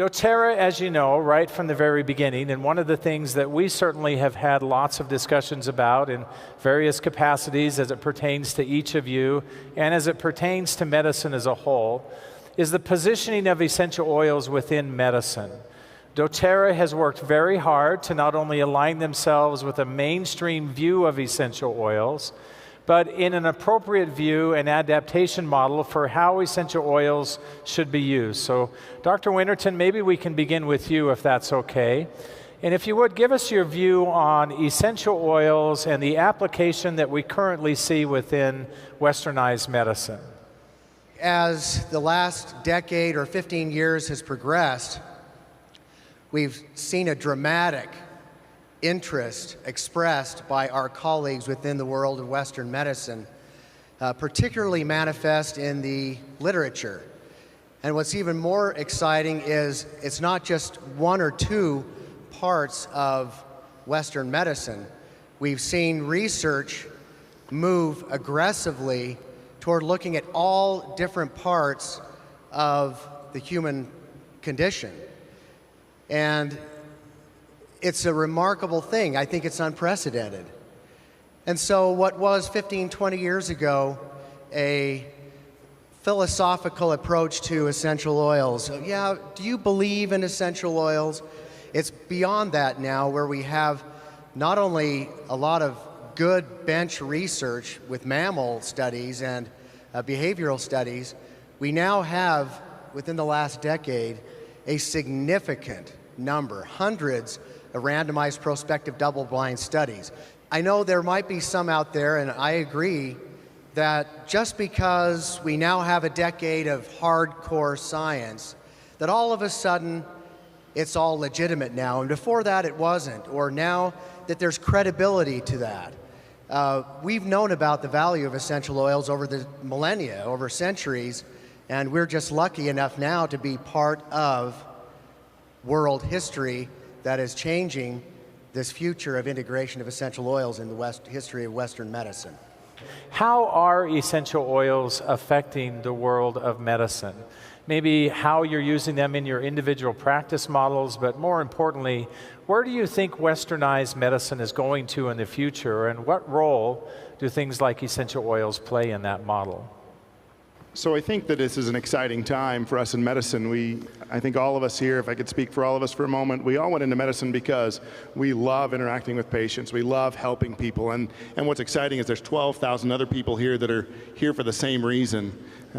doTERRA, as you know, right from the very beginning, and one of the things that we certainly have had lots of discussions about in various capacities as it pertains to each of you and as it pertains to medicine as a whole, is the positioning of essential oils within medicine. doTERRA has worked very hard to not only align themselves with a mainstream view of essential oils, but in an appropriate view and adaptation model for how essential oils should be used. So, Dr. Winterton, maybe we can begin with you if that's okay. And if you would, give us your view on essential oils and the application that we currently see within westernized medicine. As the last decade or 15 years has progressed, we've seen a dramatic interest expressed by our colleagues within the world of Western medicine, particularly manifest in the literature. And what's even more exciting is it's not just one or two parts of Western medicine. We've seen research move aggressively toward looking at all different parts of the human condition. And it's a remarkable thing. I think it's unprecedented. And so what was 15, 20 years ago a philosophical approach to essential oils, yeah, do you believe in essential oils? It's beyond that now, where we have not only a lot of good bench research with mammal studies and behavioral studies, we now have, within the last decade, a significant number, hundreds of randomized prospective double-blind studies. I know there might be some out there, and I agree, that just because we now have a decade of hardcore science, that all of a sudden it's all legitimate now, and before that it wasn't, or now that there's credibility to that. We've known about the value of essential oils over the millennia, over centuries, and we're just lucky enough now to be part of world history that is changing this future of integration of essential oils in the history of Western medicine. How are essential oils affecting the world of medicine? Maybe how you're using them in your individual practice models, but more importantly, where do you think westernized medicine is going to in the future, and what role do things like essential oils play in that model? So I think that this is an exciting time for us in medicine. I think all of us here, if I could speak for all of us for a moment, we all went into medicine because we love interacting with patients. We love helping people. And what's exciting is there's 12,000 other people here that are here for the same reason.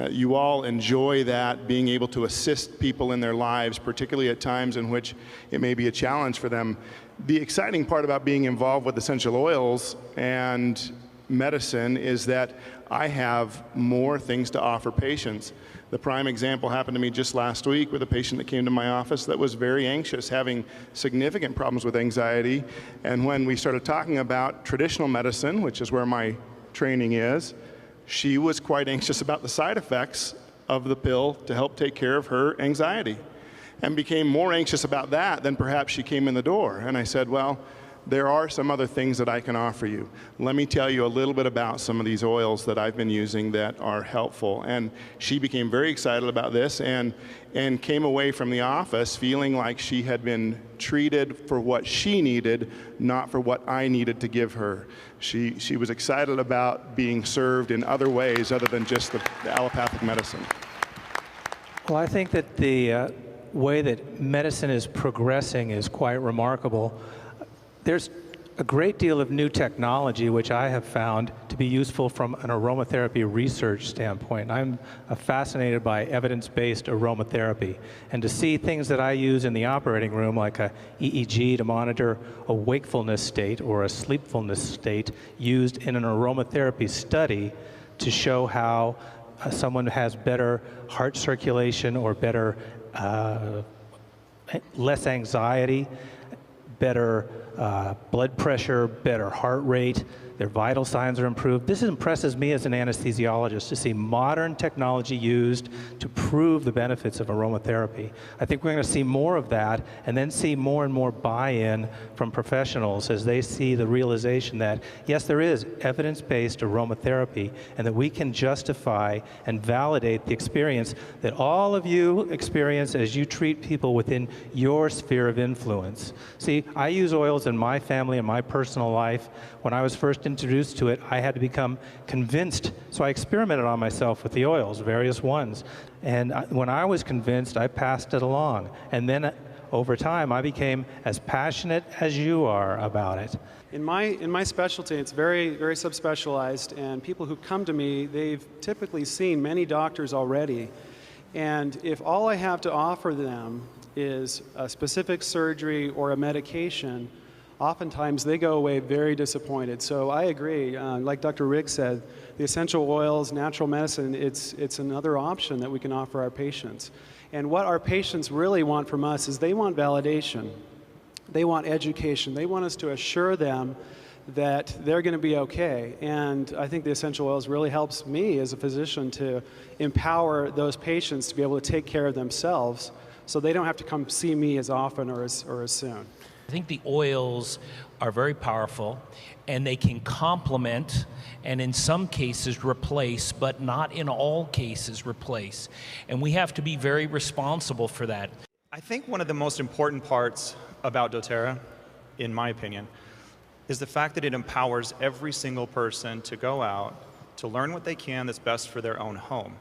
You all enjoy that, being able to assist people in their lives, particularly at times in which it may be a challenge for them. The exciting part about being involved with essential oils and medicine is that I have more things to offer patients. The prime example happened to me just last week with a patient that came to my office that was very anxious, having significant problems with anxiety. And when we started talking about traditional medicine, which is where my training is, she was quite anxious about the side effects of the pill to help take care of her anxiety, and became more anxious about that than perhaps she came in the door. And I said, well, there are some other things that I can offer you. Let me tell you a little bit about some of these oils that I've been using that are helpful. And she became very excited about this and came away from the office feeling like she had been treated for what she needed, not for what I needed to give her. She was excited about being served in other ways other than just the allopathic medicine. Well, I think that the way that medicine is progressing is quite remarkable. There's a great deal of new technology which I have found to be useful from an aromatherapy research standpoint. I'm fascinated by evidence-based aromatherapy, and to see things that I use in the operating room, like a EEG to monitor a wakefulness state or a sleepfulness state, used in an aromatherapy study to show how someone has better heart circulation or better less anxiety, better blood pressure, better heart rate. their vital signs are improved. This impresses me as an anesthesiologist to see modern technology used to prove the benefits of aromatherapy. I think we're going to see more of that, and then see more and more buy-in from professionals as they see the realization that, yes, there is evidence-based aromatherapy, and that we can justify and validate the experience that all of you experience as you treat people within your sphere of influence. See, I use oils in my family and my personal life. When I was first introduced to it, I had to become convinced, so I experimented on myself with the oils, various ones. And when I was convinced, I passed it along. And then over time, I became as passionate as you are about it. In my specialty, it's very, very subspecialized, and people who come to me, they've typically seen many doctors already. And if all I have to offer them is a specific surgery or a medication, oftentimes they go away very disappointed. So I agree, like Dr. Riggs said, the essential oils, natural medicine, it's another option that we can offer our patients. And what our patients really want from us is they want validation. They want education. They want us to assure them that they're going to be okay. And I think the essential oils really helps me as a physician to empower those patients to be able to take care of themselves so they don't have to come see me as often or as soon. I think the oils are very powerful, and they can complement and in some cases replace, but not in all cases replace. And we have to be very responsible for that. I think one of the most important parts about doTERRA, in my opinion, is the fact that it empowers every single person to go out, to learn what they can that's best for their own home.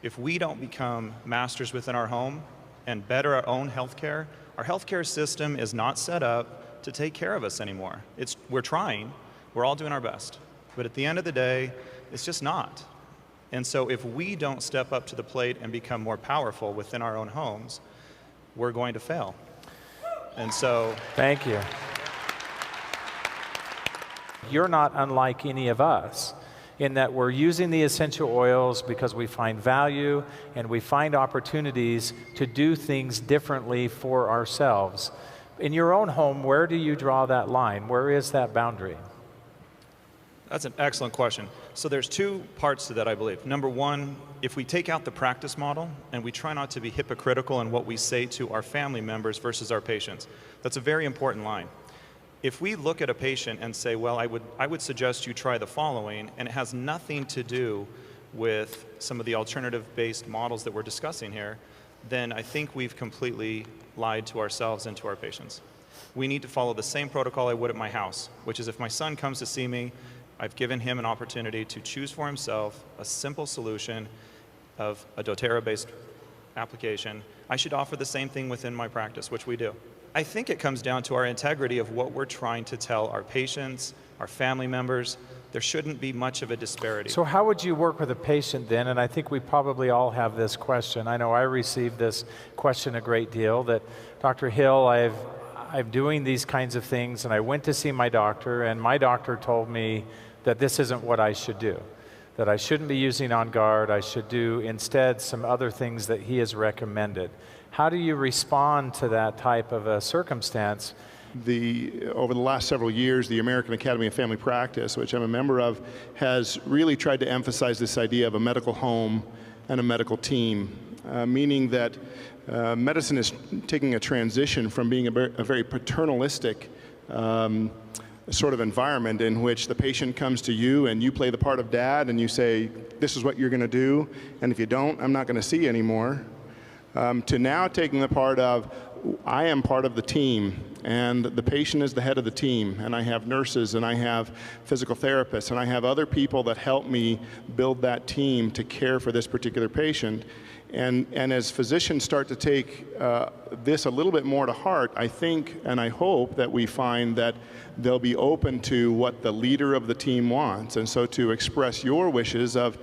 If we don't become masters within our home and better our own healthcare, our healthcare system is not set up to take care of us anymore. We're trying, we're all doing our best, but at the end of the day, it's just not. And so if we don't step up to the plate and become more powerful within our own homes, we're going to fail. And so... Thank you. You're not unlike any of us in that we're using the essential oils because we find value and we find opportunities to do things differently for ourselves. In your own home, where do you draw that line? Where is that boundary? That's an excellent question. So there's two parts to that, I believe. Number one, if we take out the practice model and we try not to be hypocritical in what we say to our family members versus our patients, that's a very important line. If we look at a patient and say, well, I would suggest you try the following, and it has nothing to do with some of the alternative-based models that we're discussing here, then I think we've completely lied to ourselves and to our patients. We need to follow the same protocol I would at my house, which is if my son comes to see me, I've given him an opportunity to choose for himself a simple solution of a doTERRA-based application. I should offer the same thing within my practice, which we do. I think it comes down to our integrity of what we're trying to tell our patients, our family members. There shouldn't be much of a disparity. So how would you work with a patient then? And I think we probably all have this question. I know I received this question a great deal, that Dr. Hill, I'm doing these kinds of things, and I went to see my doctor, and my doctor told me that this isn't what I should do, that I shouldn't be using On Guard. I should do instead some other things that he has recommended. How do you respond to that type of a circumstance? Over the last several years, the American Academy of Family Practice, which I'm a member of, has really tried to emphasize this idea of a medical home and a medical team, meaning that medicine is taking a transition from being a very paternalistic sort of environment in which the patient comes to you and you play the part of dad and you say, this is what you're going to do, and if you don't, I'm not going to see you anymore, to now taking the part of, I am part of the team, and the patient is the head of the team, and I have nurses, and I have physical therapists, and I have other people that help me build that team to care for this particular patient. And as physicians start to take this a little bit more to heart, I think and I hope that we find that they'll be open to what the leader of the team wants. And so to express your wishes of,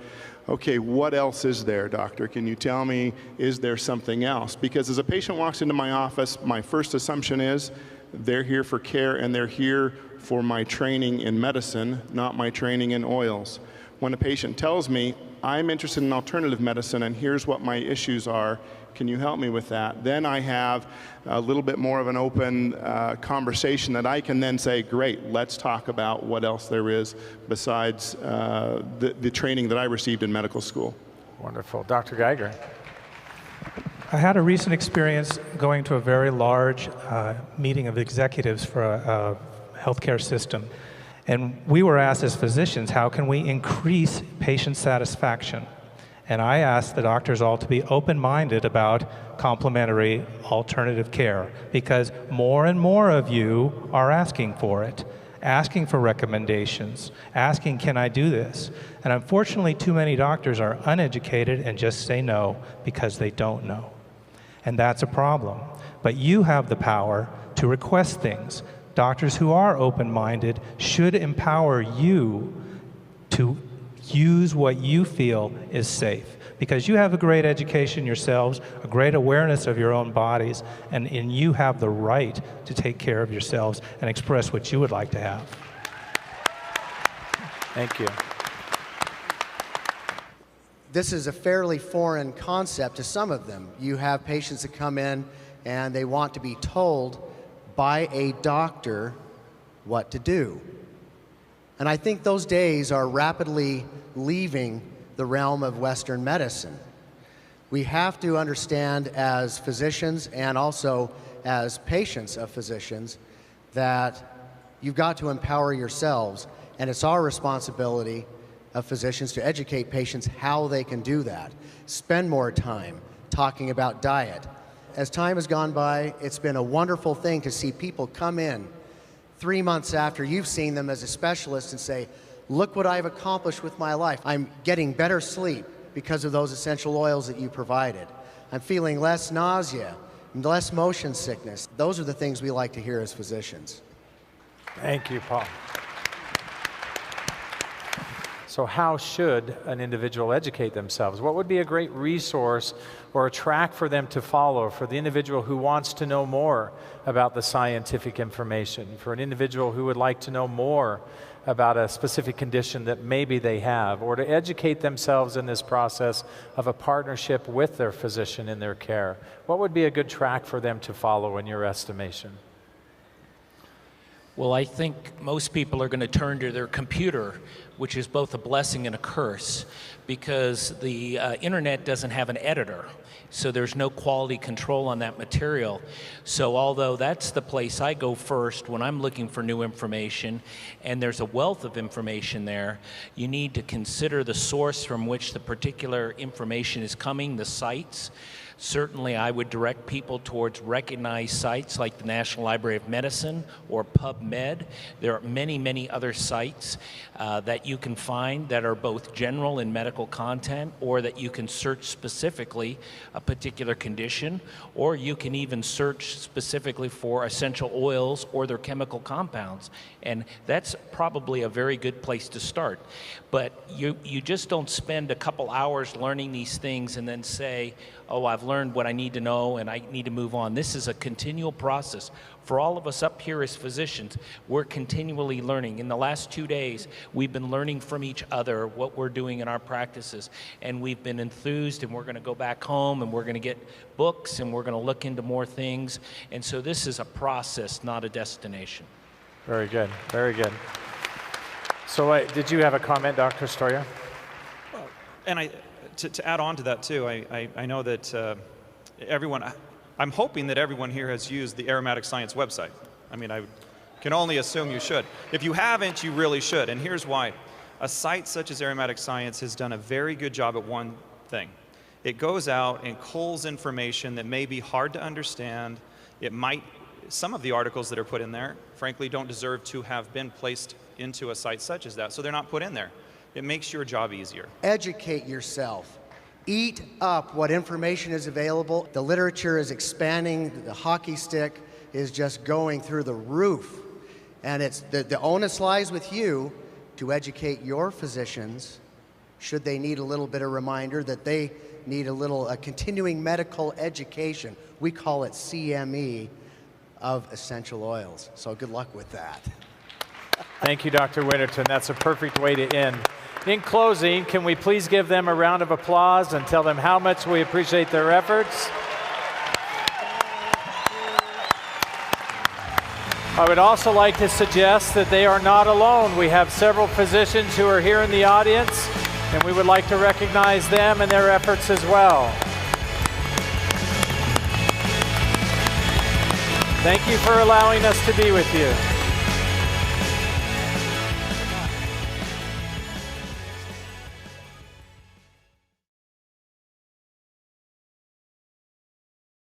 okay, what else is there, doctor? Can you tell me, is there something else? Because as a patient walks into my office, my first assumption is they're here for care and they're here for my training in medicine, not my training in oils. When a patient tells me, I'm interested in alternative medicine, and here's what my issues are. Can you help me with that? Then I have a little bit more of an open conversation that I can then say, great, let's talk about what else there is besides the training that I received in medical school. Wonderful. Dr. Geiger. I had a recent experience going to a very large meeting of executives for a healthcare system. And we were asked as physicians, how can we increase patient satisfaction? And I asked the doctors all to be open-minded about complementary alternative care, because more and more of you are asking for it, asking for recommendations, asking, can I do this? And unfortunately, too many doctors are uneducated and just say no because they don't know. And that's a problem. But you have the power to request things. Doctors who are open-minded should empower you to use what you feel is safe, because you have a great education yourselves, a great awareness of your own bodies, and you have the right to take care of yourselves and express what you would like to have. Thank you. This is a fairly foreign concept to some of them. You have patients that come in and they want to be told by a doctor what to do. And I think those days are rapidly leaving the realm of Western medicine. We have to understand as physicians and also as patients of physicians that you've got to empower yourselves, and it's our responsibility of physicians to educate patients how they can do that. Spend more time talking about diet. As time has gone by, it's been a wonderful thing to see people come in 3 months after you've seen them as a specialist and say, look what I've accomplished with my life. I'm getting better sleep because of those essential oils that you provided. I'm feeling less nausea, less motion sickness. Those are the things we like to hear as physicians. Thank you, Paul. So how should an individual educate themselves? What would be a great resource or a track for them to follow for the individual who wants to know more about the scientific information, for an individual who would like to know more about a specific condition that maybe they have, or to educate themselves in this process of a partnership with their physician in their care? What would be a good track for them to follow in your estimation? Well, I think most people are going to turn to their computer, which is both a blessing and a curse, because the internet doesn't have an editor, so there's no quality control on that material. So although that's the place I go first when I'm looking for new information, and there's a wealth of information there, you need to consider the source from which the particular information is coming, the sites. Certainly, I would direct people towards recognized sites like the National Library of Medicine or PubMed. There are many, many other sites that you can find that are both general in medical content, or that you can search specifically a particular condition, or you can even search specifically for essential oils or their chemical compounds. And that's probably a very good place to start. But you just don't spend a couple hours learning these things and then say, oh, I've learned what I need to know and I need to move on. This is a continual process. For all of us up here as physicians, we're continually learning. In the last 2 days, we've been learning from each other what we're doing in our practices. And we've been enthused, and we're going to go back home and we're going to get books and we're going to look into more things. And so this is a process, not a destination. Very good, very good. So did you have a comment, Dr. Storia? And to add on to that too, I know that I'm hoping that everyone here has used the Aromatic Science website. I mean, I can only assume you should. If you haven't, you really should, and here's why. A site such as Aromatic Science has done a very good job at one thing. It goes out and culls information that may be hard to understand. Some of the articles that are put in there, frankly, don't deserve to have been placed into a site such as that, so they're not put in there. It makes your job easier. Educate yourself. Eat up what information is available. The literature is expanding. The hockey stick is just going through the roof. And it's the onus lies with you to educate your physicians, should they need a little bit of reminder that they need a continuing medical education. We call it CME of essential oils. So good luck with that. Thank you, Dr. Winterton. That's a perfect way to end. In closing, can we please give them a round of applause and tell them how much we appreciate their efforts? I would also like to suggest that they are not alone. We have several physicians who are here in the audience, and we would like to recognize them and their efforts as well. Thank you for allowing us to be with you.